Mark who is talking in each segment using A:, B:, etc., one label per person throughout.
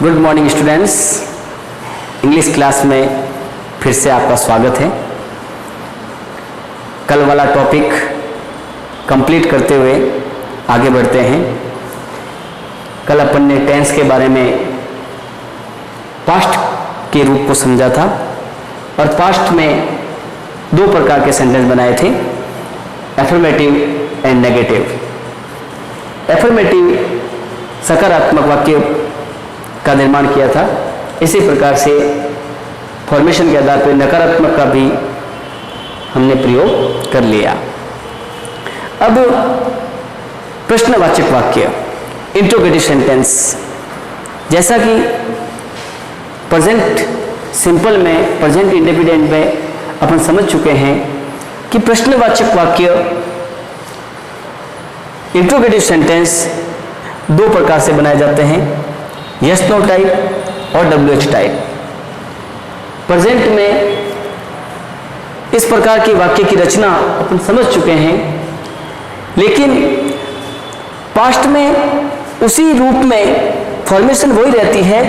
A: Good morning students. English class में फिर से आपका स्वागत है। कल वाला टॉपिक कंप्लीट करते हुए आगे बढ़ते हैं। कल अपन ने टेंस के बारे में पास्ट के रूप को समझा था और पास्ट में दो प्रकार के सेंटेंस बनाए थे, एफर्मेटिव एंड नेगेटिव। एफर्मेटिव सकारात्मक वाक्य का निर्माण किया था, इसी प्रकार से फॉर्मेशन के आधार पर नकारात्मक का भी हमने प्रयोग कर लिया। अब प्रश्नवाचक वाक्य, इंट्रोगेटिव सेंटेंस, जैसा कि प्रेजेंट सिंपल में, प्रेजेंट इंडेफिनिट में अपन समझ चुके हैं कि प्रश्नवाचक वाक्य इंट्रोगेटिव सेंटेंस दो प्रकार से बनाए जाते हैं, यस नो टाइप और WH टाइप। प्रेजेंट में इस प्रकार के वाक्य की रचना अपन समझ चुके हैं, लेकिन पास्ट में उसी रूप में फॉर्मेशन वही रहती है,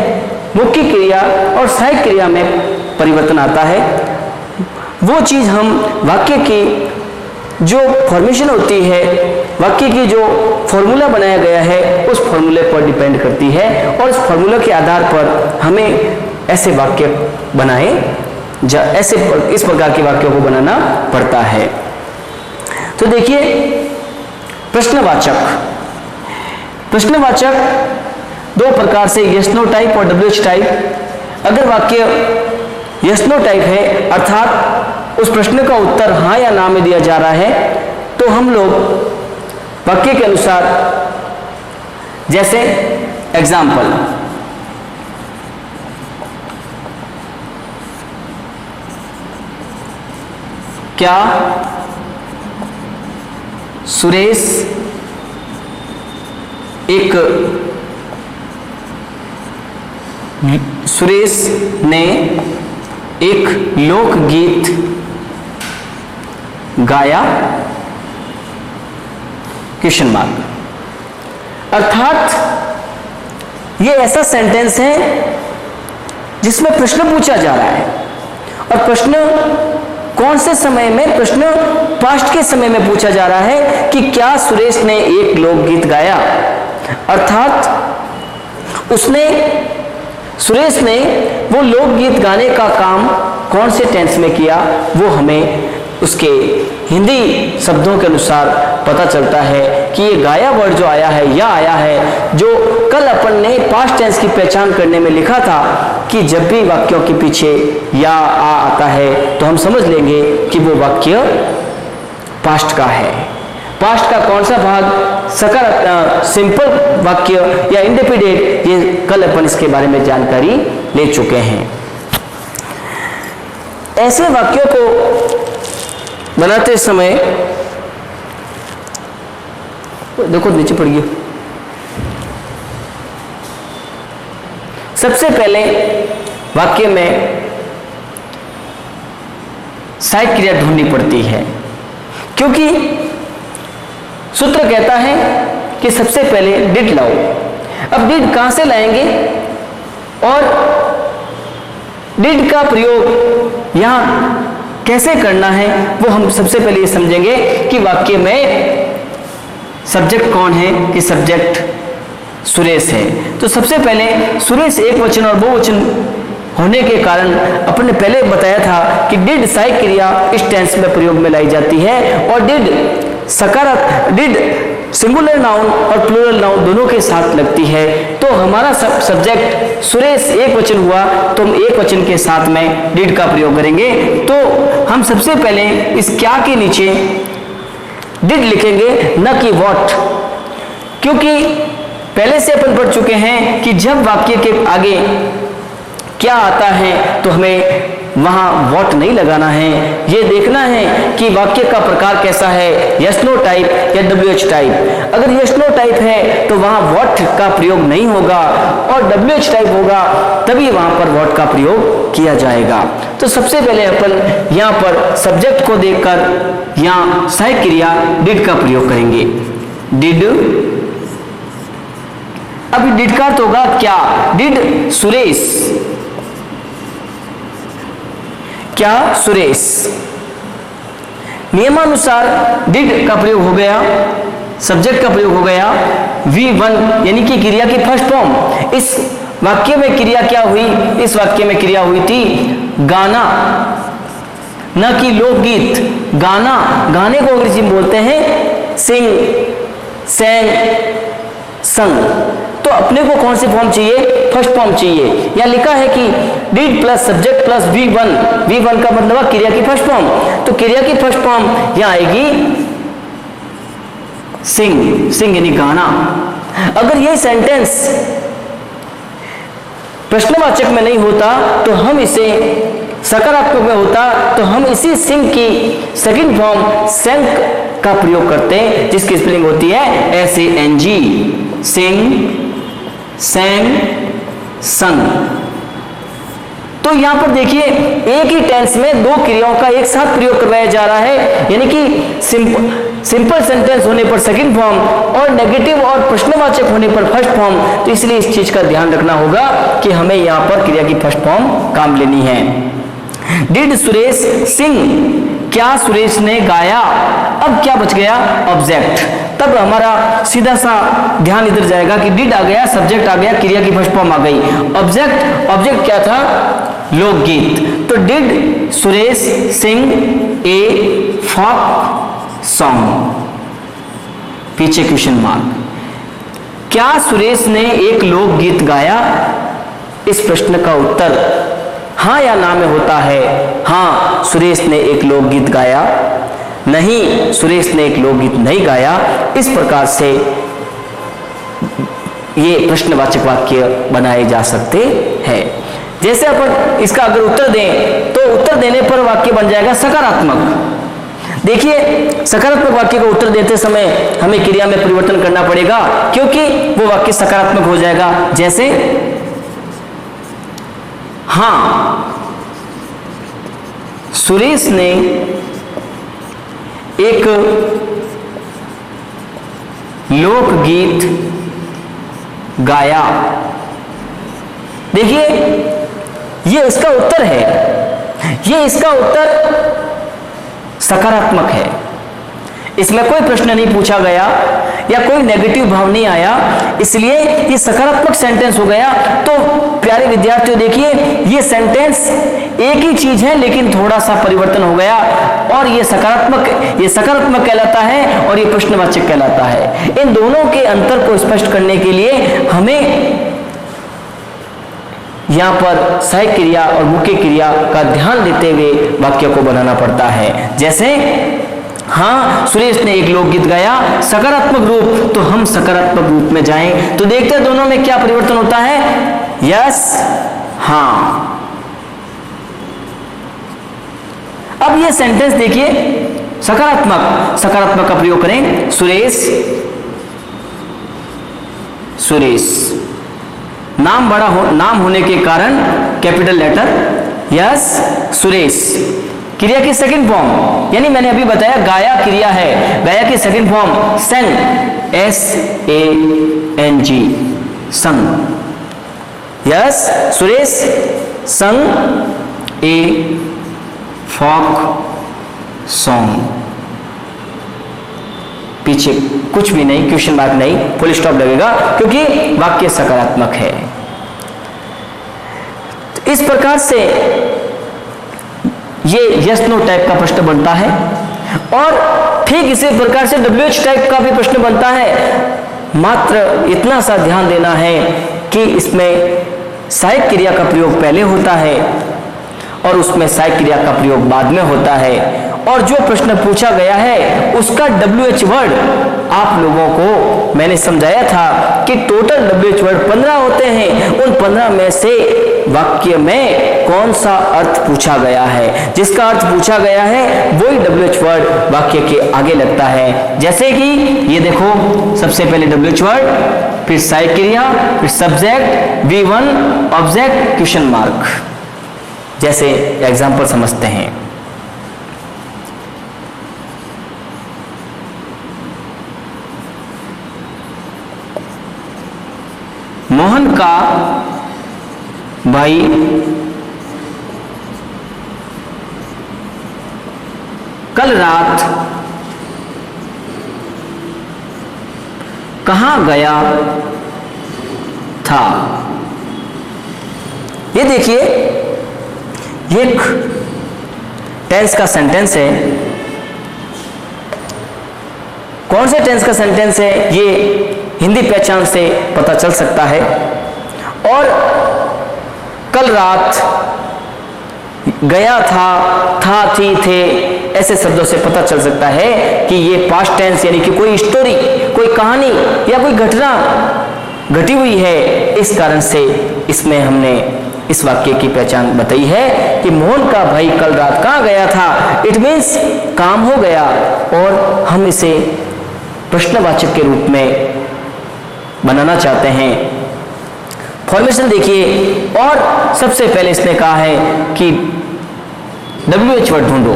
A: मुख्य क्रिया और सहायक क्रिया में परिवर्तन आता है। वो चीज़ हम वाक्य की जो फॉर्मेशन होती है, वाक्य की जो फॉर्मूला बनाया गया है, उस फॉर्मूले पर डिपेंड करती है और इस फॉर्मूला के आधार पर हमें ऐसे वाक्य बनाए इस प्रकार के वाक्यों को बनाना पड़ता है। तो देखिए, प्रश्नवाचक दो प्रकार से, यस नो टाइप और WH टाइप। अगर वाक्य यस नो टाइप है, अर्थात उस प्रश्न का उत्तर हाँ या ना में दिया जा रहा है, तो हम लोग वाक्य के अनुसार, जैसे एग्जाम्पल, क्या सुरेश ने एक लोकगीत गाया? Question mark. अर्थात ये ऐसा सेंटेंस है जिसमें प्रश्न पूछा जा रहा है, और प्रश्न कौन से समय में? प्रश्न पास्ट के समय में पूछा जा रहा है कि क्या सुरेश ने एक लोकगीत गाया। अर्थात सुरेश ने वो लोकगीत गाने का काम कौन से टेंस में किया, वो हमें उसके हिंदी शब्दों के अनुसार पता चलता है कि ये गाया वर्ड जो आया है, या आया है जो कल अपन ने पास्ट टेंस की पहचान करने में लिखा था कि जब भी वाक्यों के पीछे या आ आता है तो हम समझ लेंगे कि वो वाक्य पास्ट का है। पास्ट का कौन सा भाग, सकारात्मक सिंपल वाक्य या इंडेफिनिट, ये कल अपन इसके बारे में जानकारी ले चुके हैं। ऐसे वाक्यों को बनाते समय, देखो नीचे पड़ गया, सबसे पहले वाक्य में सहायक क्रिया ढूंढनी पड़ती है, क्योंकि सूत्र कहता है कि सबसे पहले डिड लाओ। अब डिड कहां से लाएंगे और डिड का प्रयोग यहां कैसे करना है, वो हम सबसे पहले ये समझेंगे कि वाक्य में सब्जेक्ट कौन है, कि सब्जेक्ट सुरेश है। तो सबसे पहले सुरेश एक वचन और बहुवचन होने के कारण अपन ने पहले बताया था कि डिड सहायक क्रिया इस टेंस में प्रयोग में लाई जाती है, और डिड सिंगुलर नाउन और प्लूरल नाउन दोनों के साथ लगती है। तो हमारा सब्जेक्ट सुरेश एक वचन हुआ, तो हम एक वचन के साथ में डिड का प्रयोग करेंगे। तो हम सबसे पहले इस क्या के नीचे डिड लिखेंगे, न कि व्हाट, क्योंकि पहले से अपन पढ़ चुके हैं कि जब वाक्य के आगे क्या आता है तो हमें वहां व्हाट नहीं लगाना है, ये देखना है कि वाक्य का प्रकार कैसा है, यस नो टाइप या WH टाइप। अगर यस नो टाइप है तो वहां व्हाट का प्रयोग नहीं होगा, और WH टाइप होगा तभी वहां पर व्हाट का प्रयोग किया जाएगा। तो सबसे पहले अपन यहां पर सब्जेक्ट को देखकर यहां सहायक क्रिया डिड का प्रयोग करेंगे। डिड अब डिड का अर्थ होगा क्या। डिड सुरेश, क्या सुरेश। नियमानुसार डिड का प्रयोग हो गया, सब्जेक्ट का प्रयोग हो गया V1 यानी कि क्रिया की फर्स्ट फॉर्म। इस वाक्य में क्रिया क्या हुई, इस वाक्य में क्रिया हुई थी गाना, न कि लोकगीत। गाना, गाने को अंग्रेजी में बोलते हैं सिंग, सैंग, संग। तो अपने को कौन सी फॉर्म चाहिए, फर्स्ट फॉर्म चाहिए। यहां लिखा है कि did plus subject plus V1, V1 का मतलब क्रिया की फर्स्ट फॉर्म। तो क्रिया की फर्स्ट फॉर्म यहां आएगी सिंग, सिंग यानी गाना। अगर ये सेंटेंस प्रश्नवाचक में नहीं होता तो हम इसे सकारात्मक में होता तो हम इसी सिंग की सेकंड फॉर्म सेंग का प्रयोग करते हैं, जिसकी स्पेलिंग होती है SANG, सिंग, सैंग, संग। तो यहां पर देखिए एक ही टेंस में दो क्रियाओं का एक साथ प्रयोग करवाया जा रहा है, यानी कि सिंपल सेंटेंस होने पर सेकंड फॉर्म और नेगेटिव और प्रश्नवाचक होने पर फर्स्ट फॉर्म। तो इसलिए इस चीज का ध्यान रखना होगा कि हमें यहां पर क्रिया की फर्स्ट फॉर्म काम लेनी है। डिड सुरेश सिंग, क्या सुरेश ने गाया। अब क्या बच गया, ऑब्जेक्ट। तब हमारा सीधा सा ध्यान इधर जाएगा कि डिड आ गया, सब्जेक्ट आ गया, क्रिया की फर्स्ट फॉर्म आ गई। ऑब्जेक्ट, ऑब्जेक्ट क्या था, लोकगीत। तो did Suresh sing a folk song, पीछे क्वेश्चन मार्क। क्या सुरेश ने एक लोकगीत गाया। इस प्रश्न का उत्तर हाँ या ना में होता है। हाँ, सुरेश ने एक लोकगीत गाया। नहीं, सुरेश ने एक लोकगीत नहीं गाया। इस प्रकार से ये प्रश्नवाचक वाक्य बनाए जा सकते हैं। जैसे अपन इसका अगर उत्तर दें तो उत्तर देने पर वाक्य बन जाएगा सकारात्मक। देखिए सकारात्मक वाक्य का उत्तर देते समय हमें क्रिया में परिवर्तन करना पड़ेगा, क्योंकि वो वाक्य सकारात्मक हो जाएगा। जैसे हाँ, सुरेश ने एक लोकगीत गाया। देखिए ये इसका उत्तर है, ये इसका उत्तर सकारात्मक है। इसमें कोई प्रश्न नहीं पूछा गया या कोई नेगेटिव भाव नहीं आया, इसलिए ये सकारात्मक सेंटेंस हो गया। तो प्यारे विद्यार्थियों देखिए, ये सेंटेंस एक ही चीज है लेकिन थोड़ा सा परिवर्तन हो गया, और ये सकारात्मक कहलाता है और ये प्रश्नवाचक कहलाता है। इन दोनों के अंतर को स्पष्ट करने के लिए हमें यहां पर सहायक क्रिया और मुख्य क्रिया का ध्यान देते हुए वाक्य को बनाना पड़ता है। जैसे हाँ, सुरेश ने एक लोकगीत गाया, सकारात्मक रूप, तो हम सकारात्मक रूप में जाएं। तो देखते हैं दोनों में क्या परिवर्तन होता है। यस, हाँ। अब ये सेंटेंस देखिए सकारात्मक का प्रयोग करें। सुरेश नाम बड़ा नाम होने के कारण कैपिटल लेटर यस, सुरेश। क्रिया की सेकंड फॉर्म, यानी मैंने अभी बताया गाया क्रिया है, गाया की सेकंड फॉर्म संग, SANG, संग। यस, सुरेश संग ए फोक सॉन्ग। पीछे कुछ भी नहीं, क्वेश्चन मार्क नहीं, फुल स्टॉप लगेगा क्योंकि वाक्य सकारात्मक है। तो इस प्रकार से ये यस नो टाइप का प्रश्न बनता है, और ठीक इसी प्रकार से WH टाइप का भी प्रश्न बनता है। मात्र इतना सा ध्यान देना है कि इसमें सहायक क्रिया का प्रयोग पहले होता है और उसमें सहायक क्रिया का प्रयोग बाद में होता है, और जो प्रश्न पूछा गया है उसका WH वर्ड आप लोगों को मैंने समझाया था कि टोटल WH वर्ड 15 होते हैं। उन 15 में से वाक्य में कौन सा अर्थ पूछा गया है, जिसका अर्थ पूछा गया है वही WH वर्ड वाक्य के आगे लगता है। जैसे कि ये देखो, सबसे पहले WH वर्ड, फिर सहायक क्रिया, फिर subject, V1, object, question mark. जैसे एग्जाम्पल समझते हैं। मोहन का भाई कल रात कहां गया था। ये देखिए, एक टेंस का सेंटेंस है। कौन से टेंस का सेंटेंस है ये हिंदी पहचान से पता चल सकता है। और कल रात गया था, थी, थे, ऐसे शब्दों से पता चल सकता है कि ये पास्ट टेंस यानी कि कोई स्टोरी, कोई कहानी या कोई घटना घटी हुई है। इस कारण से इसमें हमने इस वाक्य की पहचान बताई है कि मोहन का भाई कल रात कहाँ गया था। इट मीन्स काम हो गया, और हम इसे प्रश्नवाचक के रूप में बनाना चाहते हैं। फॉर्मेशन देखिए, और सबसे पहले इसने कहा है कि WH वर्ड ढूंढो।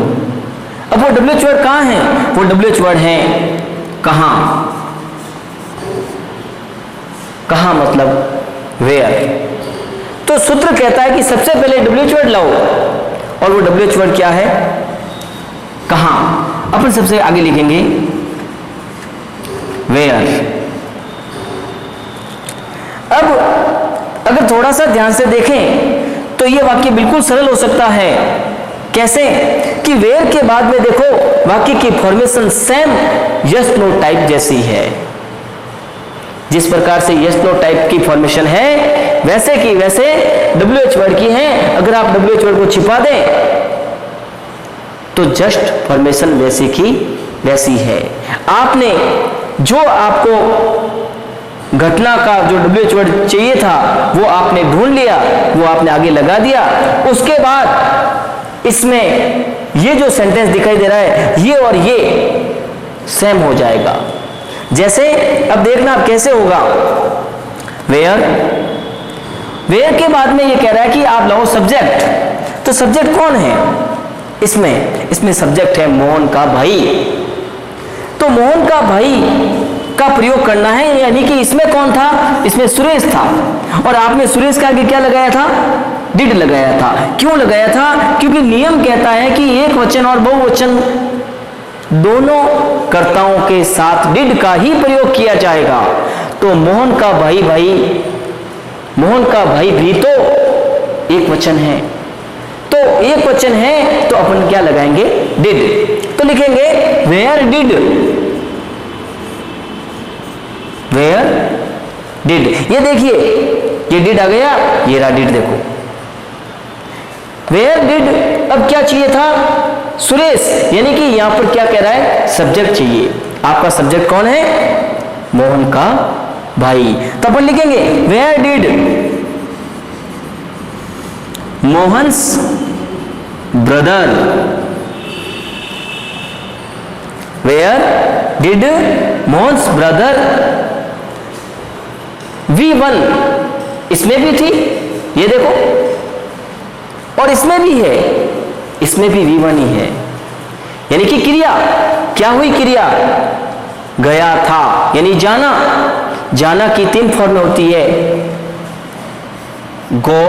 A: अब वो WH वर्ड कहाँ है? वो WH वर्ड है कहाँ। कहाँ मतलब वेयर। तो सूत्र कहता है कि सबसे पहले WH वर्ड लाओ, और वो WH वर्ड क्या है? कहाँ। अपन सबसे आगे लिखेंगे वेयर। अब अगर थोड़ा सा ध्यान से देखें तो ये वाक्य बिल्कुल सरल हो सकता है। कैसे? कि वेयर के बाद में देखो वाक्य की formation same yes no type जैसी है। जिस प्रकार से यस नो टाइप की फॉर्मेशन है वैसे की वैसे WH वर्ड की है। अगर आप WH वर्ड को छिपा दें तो जस्ट फॉर्मेशन वैसी की वैसी है। आपने जो आपको घटना का जो WH वर्ड चाहिए था वो आपने ढूंढ लिया, वो आपने आगे लगा दिया। उसके बाद इसमें ये जो सेंटेंस दिखाई दे रहा है ये और ये सेम हो जाएगा। जैसे अब देखना अब कैसे होगा। वेयर, वेयर के बाद में ये कह रहा है कि आप लाओ सब्जेक्ट। तो सब्जेक्ट कौन है इसमें सब्जेक्ट है मोहन का भाई। तो मोहन का भाई का प्रयोग करना है, यानी कि इसमें कौन था? इसमें सुरेश था, और आपने सुरेश का आगे क्या लगाया था? डिड लगाया था। क्यों लगाया था? क्योंकि नियम कहता है कि एक वचन और बहुवचन दोनों कर्ताओं के साथ डिड का ही प्रयोग किया जाएगा। तो मोहन का भाई भी तो एक वचन है। तो एक वचन है तो अपन क्या लगाएंगे? डिड। तो लिखेंगे वेयर डिड, वेयर डिड। ये देखिए ये डिड आ गया, ये रहा डिड। देखो वेयर डिड। अब क्या चाहिए था? सुरेश, यानी कि यहां पर क्या कह रहा है? सब्जेक्ट चाहिए। आपका सब्जेक्ट कौन है? मोहन का भाई। तो अपन लिखेंगे where did Mohan's brother, where did Mohan's brother V1। इसमें भी थी, ये देखो, और इसमें भी है, इसमें भी V1 ही है। यानी कि क्रिया क्या हुई? क्रिया गया था, यानी जाना। जाना की 3 फॉर्म होती है, गो,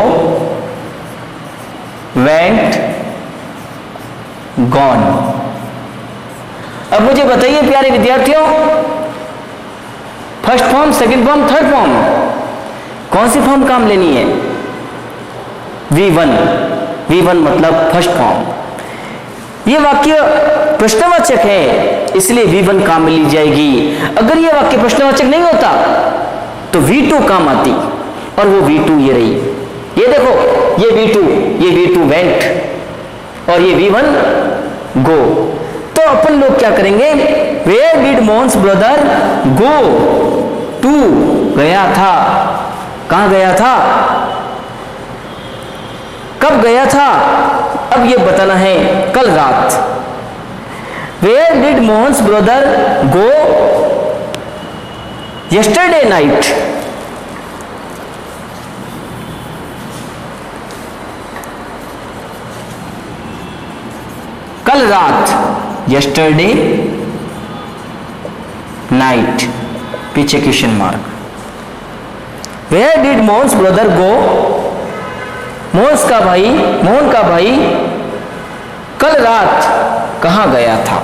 A: वेंट, गॉन। अब मुझे बताइए प्यारे विद्यार्थियों, first form, second form, third form, कौन सी फॉर्म काम लेनी है? V1। V1 मतलब फर्स्ट फॉर्म। ये वाक्य प्रश्नवाचक है, इसलिए V1 काम में ली जाएगी। अगर ये वाक्य प्रश्नवाचक नहीं होता तो V2 काम आती, और वो V2 ये रही। ये देखो ये V2 वेंट, और ये V1 गो। तो अपन लोग क्या करेंगे? Where did Mohan's brother go to, गया था। कहां गया था? कब गया था? अब ये बताना है कल रात। Where did Mohan's brother go yesterday night. कल रात, यस्टरडे नाइट, पीछे question mark. Where did Mohan's brother go, Mohan का भाई कल रात कहां गया था।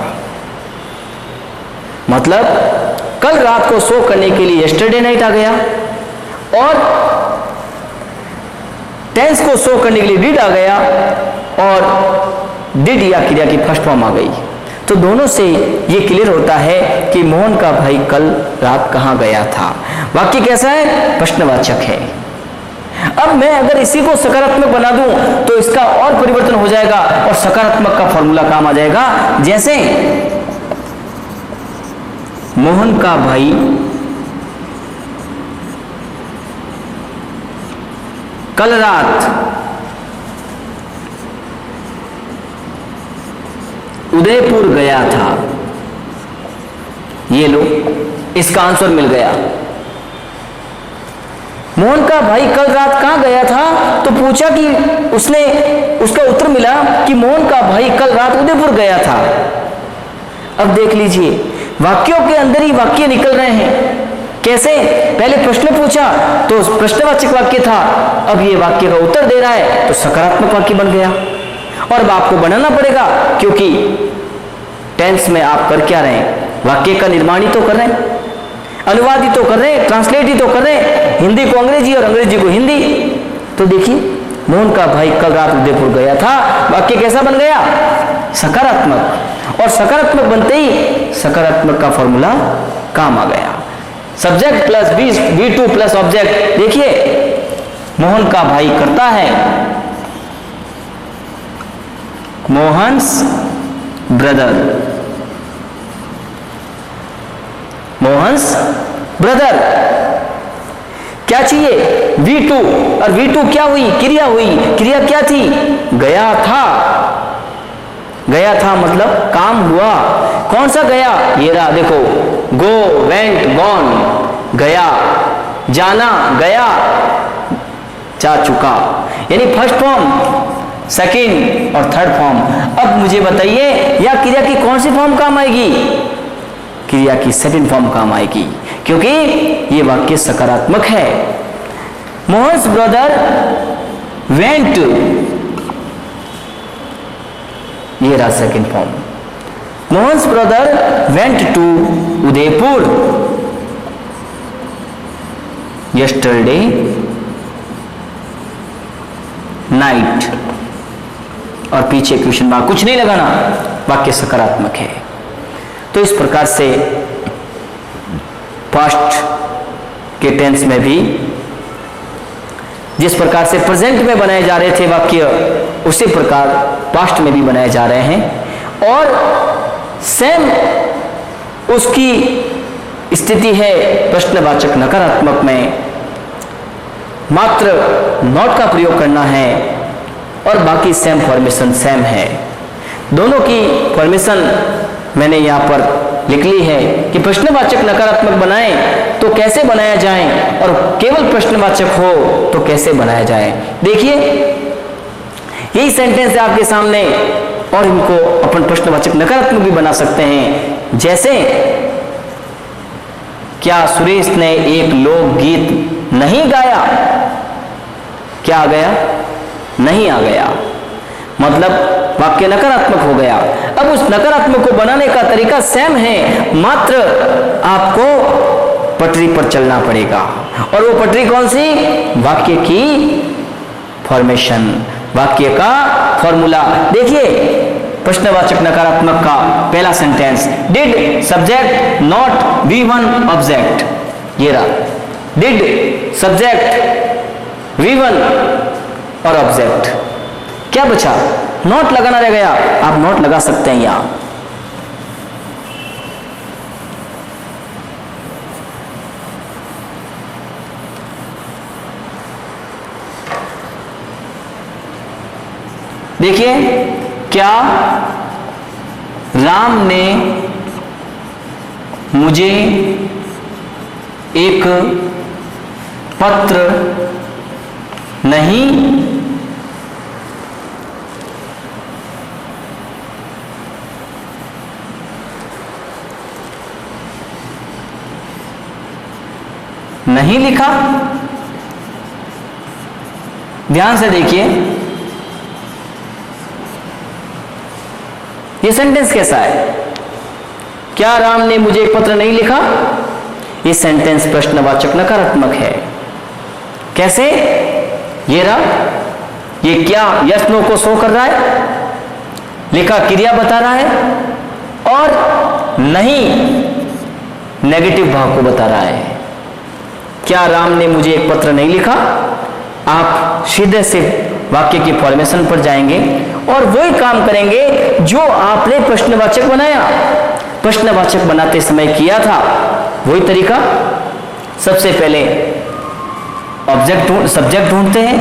A: मतलब कल रात को सो करने के लिए यस्टरडे नाइट आ गया और टेंस को सो करने के लिए डिड आ गया और डिड या क्रिया की फर्स्ट फॉर्म आ गई। तो दोनों से यह क्लियर होता है कि मोहन का भाई कल रात कहां गया था। वाक्य कैसा है? प्रश्नवाचक है। अब मैं अगर इसी को सकारात्मक बना दूं तो इसका और परिवर्तन हो जाएगा और सकारात्मक का फॉर्मूला काम आ जाएगा। जैसे मोहन का भाई कल रात उदयपुर गया था। ये लो, इसका आंसर मिल गया। मोहन का भाई कल रात कहां गया था तो पूछा कि उसका उत्तर मिला कि मोहन का भाई कल रात उदयपुर गया था। अब देख लीजिए, वाक्यों के अंदर ही वाक्य निकल रहे हैं। कैसे? पहले प्रश्न पूछा तो प्रश्नवाचक वाक्य था, अब ये वाक्य का उत्तर दे रहा है तो सकारात्मक वाक्य बन गया। और अब आपको बनाना पड़ेगा क्योंकि टेंस में आप कर क्या रहे हैं? वाक्य का निर्माण ही तो कर रहे हैं, अनुवाद ही तो कर रहे हैं, ट्रांसलेट ही तो कर रहे हैं, हिंदी को अंग्रेजी और अंग्रेजी को हिंदी। तो देखिए, मोहन का भाई कल रात उदयपुर गया था, वाक्य कैसा बन गया? सकारात्मक। और सकारात्मक बनते ही सकारात्मक का फॉर्मूला काम आ गया। Subject plus V2 plus object. देखिए, मोहन का भाई करता है, मोहन्स ब्रदर, मोहन्स ब्रदर। क्या चाहिए? V2। और V2 क्या हुई? क्रिया हुई। क्रिया क्या थी? गया था। गया था मतलब काम हुआ। कौन सा गया? ये रहा, देखो, गो, वेंट, गॉन। गया, जाना, गया, जा चुका। यानी फर्स्ट फॉर्म, सेकंड और थर्ड फॉर्म। अब मुझे बताइए, या क्रिया की कौन सी फॉर्म काम आएगी? क्रिया की सेकंड फॉर्म काम आएगी, क्योंकि ये वाक्य सकारात्मक है। मोहन्स ब्रदर वेंट, ये रहा second form. Mohan's brother went to Udaipur yesterday night. और पीछे क्वेश्चन मार्क, कुछ नहीं लगाना, वाक्य सकारात्मक है। तो इस प्रकार से पास्ट के टेंस में भी जिस प्रकार से प्रेजेंट में बनाए जा रहे थे वाक्य, उसी प्रकार पास्ट में भी बनाए जा रहे हैं। और सेम उसकी स्थिति है प्रश्नवाचक नकारात्मक में, मात्र नॉट का प्रयोग करना है और बाकी सेम फॉर्मेशन सेम है। दोनों की फॉर्मेशन मैंने यहाँ पर लिख ली है कि प्रश्नवाचक नकारात्मक बनाएं तो कैसे बनाया जाए और केवल प्रश्नवाचक हो तो कैसे बनाया जाए। देखिए, यही सेंटेंस है आपके सामने और इनको अपन प्रश्नवाचक नकारात्मक भी बना सकते हैं। जैसे, क्या सुरेश ने एक लोकगीत नहीं गाया? क्या आ गया? नहीं आ गया। मतलब वाक्य नकारात्मक हो गया। अब उस नकारात्मक को बनाने का तरीका सेम है, मात्र आपको पटरी पर चलना पड़ेगा। और वो पटरी कौन सी? वाक्य की फॉर्मेशन, वाक्य का फॉर्मूला। देखिए, प्रश्नवाचक नकारात्मक का पहला sentence, did subject not V1 object. ये रहा, डिड सब्जेक्ट V1 और ऑब्जेक्ट। क्या बचा? नॉट लगाना रह गया। आप नॉट लगा सकते हैं यहां। देखिए, क्या राम ने मुझे एक पत्र नहीं लिखा? ध्यान से देखिए, ये सेंटेंस कैसा है? क्या राम ने मुझे एक पत्र नहीं लिखा? ये सेंटेंस प्रश्नवाचक नकारात्मक है। कैसे? ये रहा, ये क्या यस नो को शो कर रहा है, लिखा क्रिया बता रहा है, और नहीं नेगेटिव भाव को बता रहा है। क्या राम ने मुझे एक पत्र नहीं लिखा? आप सीधे से वाक्य की फॉर्मेशन पर जाएंगे और वही काम करेंगे जो आपने प्रश्नवाचक बनाया, प्रश्नवाचक बनाते समय किया था, वही तरीका। सबसे पहले सब्जेक्ट ढूंढते हैं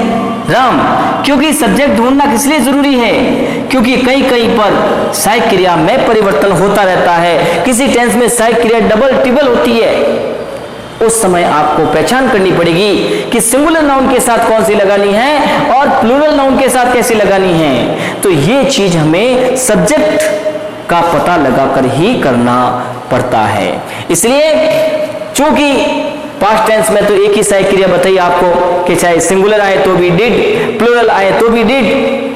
A: राम, क्योंकि सब्जेक्ट ढूंढना किस लिए जरूरी है? क्योंकि कहीं कहीं पर सहायक क्रिया में परिवर्तन होता रहता है, किसी टेंस में सहायक क्रिया डबल ट्रिपल होती है। उस समय आपको पहचान करनी पड़ेगी कि सिंगुलर नाउन के साथ कौन सी लगानी है और प्लूरल नाउन के साथ कैसी लगानी है। तो ये चीज हमें सब्जेक्ट का पता लगाकर ही करना पड़ता है। इसलिए चूंकि पास्ट टेंस में तो एक ही सहायक क्रिया बताई आपको कि चाहे सिंगुलर आए तो भी डिड, प्लूरल आए तो भी डिड,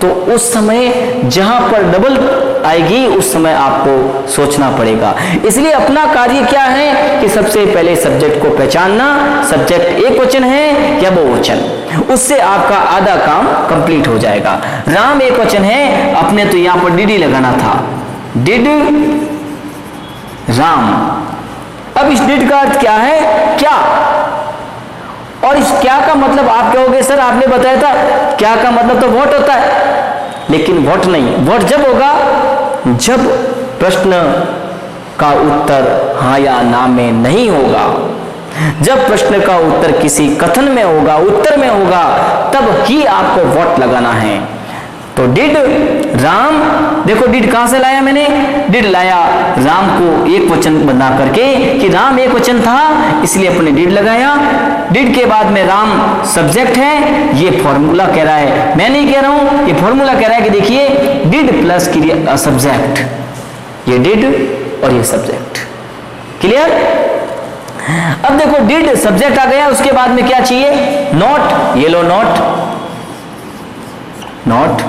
A: तो उस समय जहां पर डबल आएगी उस समय आपको सोचना पड़ेगा। इसलिए अपना कार्य क्या है कि सबसे पहले सब्जेक्ट को पहचानना, सब्जेक्ट एक वचन है या बहुवचन, उससे आपका आधा काम कंप्लीट हो जाएगा। राम एक वचन है, अपने तो यहां पर डिड ही लगाना था, डिड राम। अब इस डिड का अर्थ क्या है? क्या। और इस क्या का मतलब आप कहोगे सर आपने बताया था क्या का मतलब तो व्हाट होता है, लेकिन व्हाट नहीं। व्हाट जब होगा जब प्रश्न का उत्तर हाँ या ना में नहीं होगा, जब प्रश्न का उत्तर किसी कथन में होगा, उत्तर में होगा, तब ही आपको व्हाट लगाना है। तो डिड राम, देखो डिड कहां से लाया मैंने? डिड लाया राम को एक वचन बना करके कि राम एक वचन था, इसलिए अपने डिड लगाया। डिड के बाद में राम सब्जेक्ट है, ये फॉर्मूला कह रहा है, मैं नहीं कह रहा हूं, ये फॉर्मूला कह रहा है कि देखिए डिड प्लस क्रिया सब्जेक्ट, ये डिड और ये सब्जेक्ट। क्लियर? अब देखो डिड सब्जेक्ट आ गया, उसके बाद में क्या चाहिए? नॉट। ये लो नॉट, नॉट।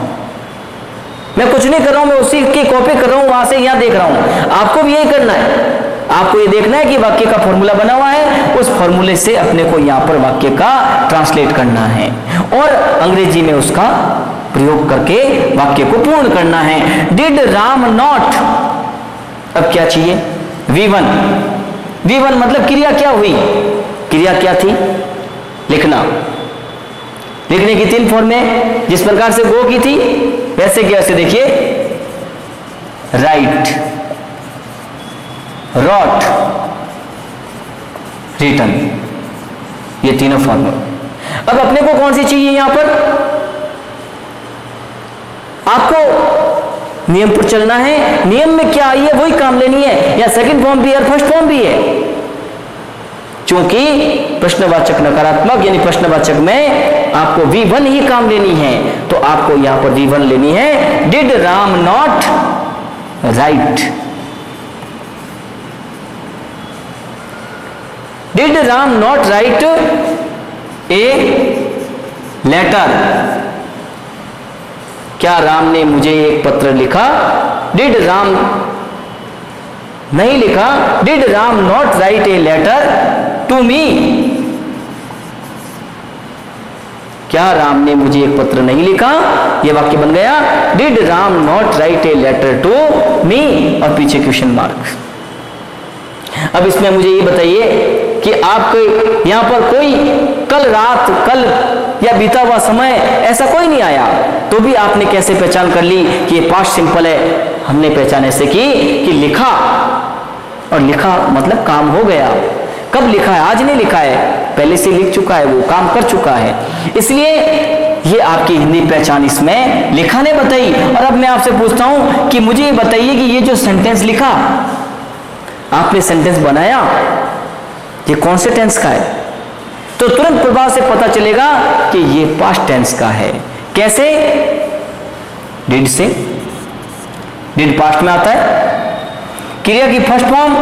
A: मैं कुछ नहीं कर रहा हूं, मैं उसी की कॉपी कर रहा हूं, वहां से यहां देख रहा हूं। आपको भी यही करना है, आपको ये देखना है कि वाक्य का फॉर्मूला बना हुआ है, उस फॉर्मूले से अपने को यहां पर वाक्य का ट्रांसलेट करना है और अंग्रेजी में उसका प्रयोग करके वाक्य को पूर्ण करना है। Did Ram not. अब क्या चाहिए? V1। V1 मतलब क्रिया क्या हुई? क्रिया क्या थी? लिखना। लिखने की 3 फॉर्म में, जिस प्रकार से गो की थी वैसे क्या? वैसे देखिए, राइट, रॉट, रिटन, ये तीनों फॉर्म। अब अपने को कौन सी चाहिए? यहां पर आपको नियम पर चलना है। नियम में क्या आई है वही काम लेनी है, या सेकंड फॉर्म भी है और फर्स्ट फॉर्म भी है। क्योंकि प्रश्नवाचक नकारात्मक यानी प्रश्नवाचक में आपको V1 ही काम लेनी है, तो आपको यहां पर V1 लेनी है। Did Ram not write, did Ram not write a letter. क्या राम ने मुझे एक पत्र लिखा? डिड राम नहीं लिखा, did Ram not write a letter to me. क्या राम ने मुझे एक पत्र नहीं लिखा? यह वाक्य बन गया did Ram not write a letter to me और पीछे क्वेश्चन मार्क। अब इसमें मुझे ये बताइए कि आपके यहां पर कोई कल रात, कल या बीता हुआ समय ऐसा कोई नहीं आया, तो भी आपने कैसे पहचान कर ली कि ये पास्ट सिंपल है? हमने पहचान ऐसे की कि लिखा, और लिखा मतलब काम हो गया। कब लिखा है? आज नहीं लिखा है, पहले से लिख चुका है, वो काम कर चुका है। इसलिए ये आपकी हिंदी पहचान इसमें लिखा ने बताई। और अब मैं आपसे पूछता हूं कि मुझे ये बताइए कि ये जो सेंटेंस लिखा, आपने सेंटेंस बनाया, ये कौन से टेंस का है? तो तुरंत प्रभाव से पता चलेगा कि ये पास्ट टेंस का है। कैसे? डिड से। डिड पास्ट में आता है, क्रिया की फर्स्ट फॉर्म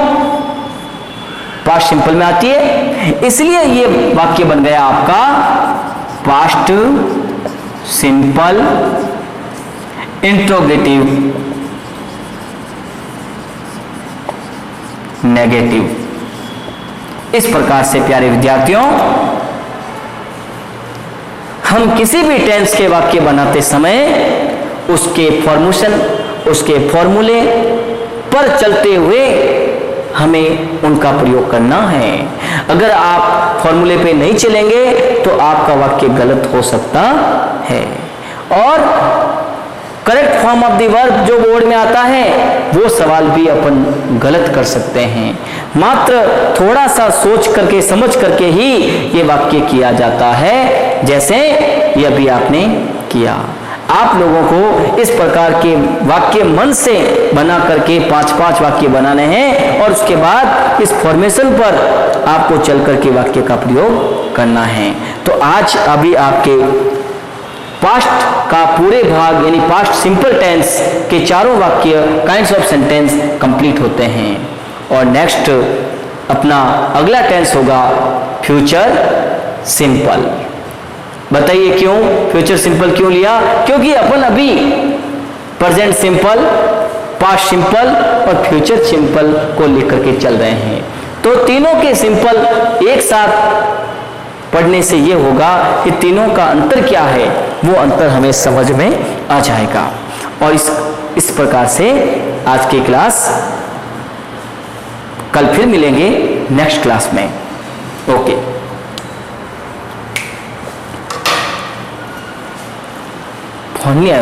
A: पास्ट सिंपल में आती है, इसलिए ये वाक्य बन गया आपका पास्ट सिंपल इंट्रोगेटिव नेगेटिव। इस प्रकार से प्यारे विद्यार्थियों, हम किसी भी टेंस के वाक्य बनाते समय उसके फॉर्मेशन, उसके फॉर्मूले पर चलते हुए हमें उनका प्रयोग करना है। अगर आप फॉर्मूले पे नहीं चलेंगे तो आपका वाक्य गलत हो सकता है। और correct form of the verb जो बोर्ड में आता है वो सवाल भी अपन गलत कर सकते हैं। मात्र थोड़ा सा सोच करके समझ करके ही ये वाक्य किया जाता है, जैसे ये अभी आपने किया। आप लोगों को इस प्रकार के वाक्य मन से बना करके 5-5 वाक्य बनाने हैं और उसके बाद इस फॉर्मेशन पर आपको चल करके वाक्य का प्रयोग करना है। तो आज अभी आपके पास्ट का पूरे भाग यानी पास्ट सिंपल टेंस के चारों वाक्य काइंड्स ऑफ सेंटेंस कंप्लीट होते हैं। और नेक्स्ट अपना अगला टेंस होगा फ्यूचर सिंपल। बताइए क्यों फ्यूचर सिंपल क्यों लिया? क्योंकि अपन अभी प्रेजेंट सिंपल, पास्ट सिंपल और फ्यूचर सिंपल को लेकर के चल रहे हैं। तो तीनों के सिंपल एक साथ पढ़ने से ये होगा कि तीनों का अंतर क्या है, वो अंतर हमें समझ में आ जाएगा। और इस प्रकार से आज की क्लास, कल फिर मिलेंगे नेक्स्ट क्लास में। ओके। फोन नहीं आया।